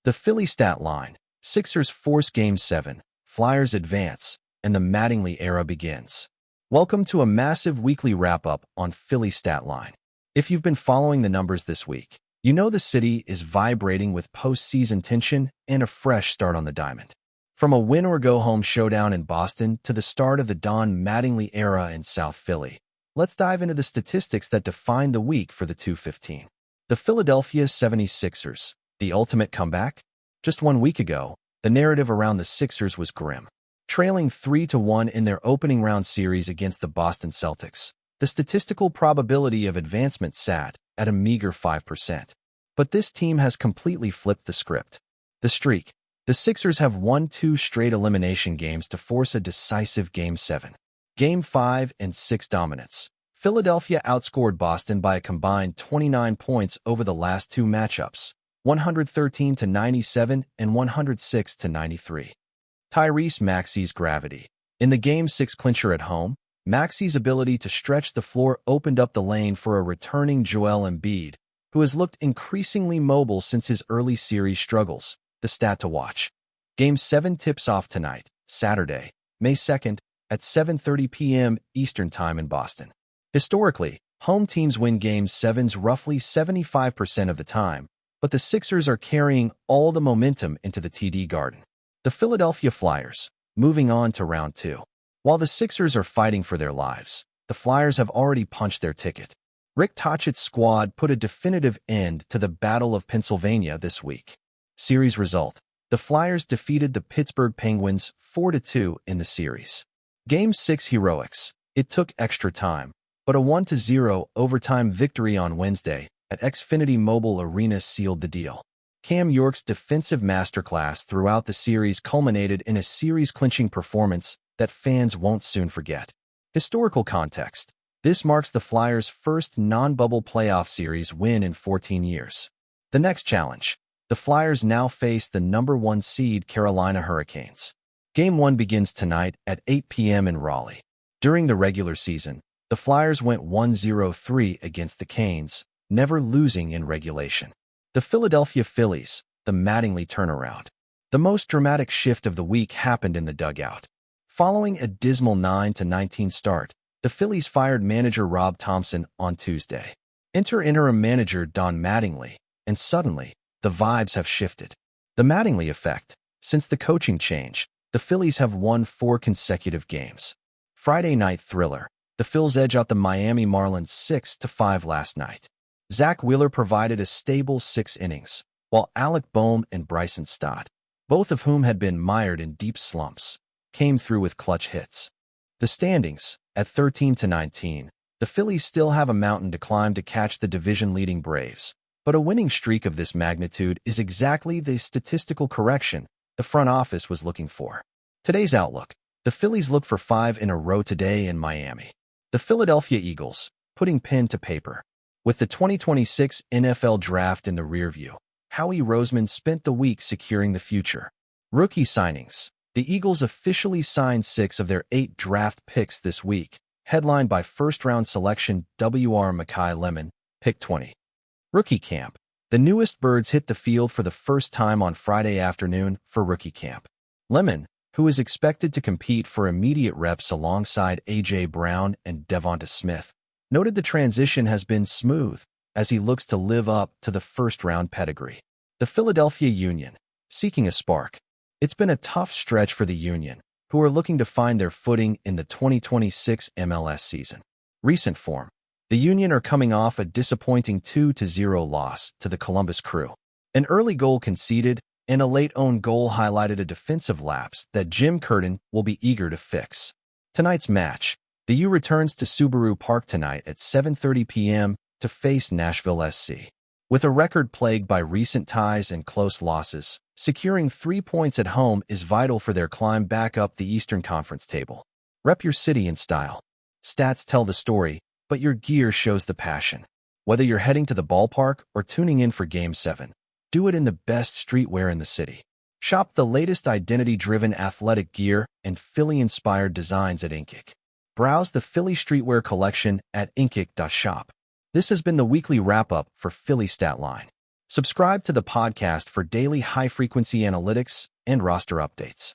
The Philly stat line: Sixers force Game 7, Flyers advance, and the Mattingly era begins. Welcome to a massive weekly wrap-up on Philly stat line. If you've been following the numbers this week, you know the city is vibrating with postseason tension and a fresh start on the diamond. From a win-or-go-home showdown in Boston to the start of the Don Mattingly era in South Philly, let's dive into the statistics that defined the week for the 215. The Philadelphia 76ers, the ultimate comeback? Just 1 week ago, the narrative around the Sixers was grim. Trailing 3-1 in their opening round series against the Boston Celtics, the statistical probability of advancement sat at a meager 5%. But this team has completely flipped the script. The streak: the Sixers have won 2 straight elimination games to force a decisive Game 7. Game 5 and 6 dominance. Philadelphia outscored Boston by a combined 29 points over the last 2 matchups, 113-97 and 106-93. Tyrese Maxey's gravity. In the Game 6 clincher at home, Maxey's ability to stretch the floor opened up the lane for a returning Joel Embiid, who has looked increasingly mobile since his early series struggles. The stat to watch: Game 7 tips off tonight, Saturday, May 2nd, at 7:30 p.m. Eastern Time in Boston. Historically, home teams win Game 7s roughly 75% of the time, but the Sixers are carrying all the momentum into the TD Garden. The Philadelphia Flyers, moving on to round 2. While the Sixers are fighting for their lives, the Flyers have already punched their ticket. Rick Tocchet's squad put a definitive end to the Battle of Pennsylvania this week. Series result: the Flyers defeated the Pittsburgh Penguins 4-2 in the series. Game 6 heroics: it took extra time, but a 1-0 overtime victory on Wednesday at Xfinity Mobile Arena sealed the deal. Cam York's defensive masterclass throughout the series culminated in a series-clinching performance that fans won't soon forget. Historical context: this marks the Flyers' first non-bubble playoff series win in 14 years. The next challenge: the Flyers now face the number 1 seed Carolina Hurricanes. Game 1 begins tonight at 8 p.m. in Raleigh. During the regular season, the Flyers went 1-0-3 against the Canes, never losing in regulation. The Philadelphia Phillies, the Mattingly turnaround. The most dramatic shift of the week happened in the dugout. Following a dismal 9-19 start, the Phillies fired manager Rob Thomson on Tuesday. Enter interim manager Don Mattingly, and suddenly, the vibes have shifted. The Mattingly effect: since the coaching change, the Phillies have won 4 consecutive games. Friday night thriller: the Phils edge out the Miami Marlins 6-5 last night. Zach Wheeler provided a stable 6 innings, while Alec Boehm and Bryson Stott, both of whom had been mired in deep slumps, came through with clutch hits. The standings: at 13-19, the Phillies still have a mountain to climb to catch the division-leading Braves, but a winning streak of this magnitude is exactly the statistical correction the front office was looking for. Today's outlook: the Phillies look for 5 in a row today in Miami. The Philadelphia Eagles, putting pen to paper. With the 2026 NFL Draft in the rearview, Howie Roseman spent the week securing the future. Rookie signings: the Eagles officially signed 6 of their 8 draft picks this week, headlined by first-round selection W.R. Mackay Lemon, pick 20. Rookie camp: the newest birds hit the field for the first time on Friday afternoon for rookie camp. Lemon, who is expected to compete for immediate reps alongside A.J. Brown and Devonta Smith, noted the transition has been smooth as he looks to live up to the first-round pedigree. The Philadelphia Union, seeking a spark. It's been a tough stretch for the Union, who are looking to find their footing in the 2026 MLS season. Recent form: the Union are coming off a disappointing 2-0 loss to the Columbus Crew. An early goal conceded and a late own goal highlighted a defensive lapse that Jim Curtin will be eager to fix. Tonight's match: the U returns to Subaru Park tonight at 7:30 p.m. to face Nashville SC. With a record plagued by recent ties and close losses, securing 3 points at home is vital for their climb back up the Eastern Conference table. Rep your city in style. Stats tell the story, but your gear shows the passion. Whether you're heading to the ballpark or tuning in for Game 7, do it in the best streetwear in the city. Shop the latest identity-driven athletic gear and Philly-inspired designs at Inkik. Browse the Philly streetwear collection at inkik.shop. This has been the weekly wrap-up for Philly Stat Line. Subscribe to the podcast for daily high-frequency analytics and roster updates.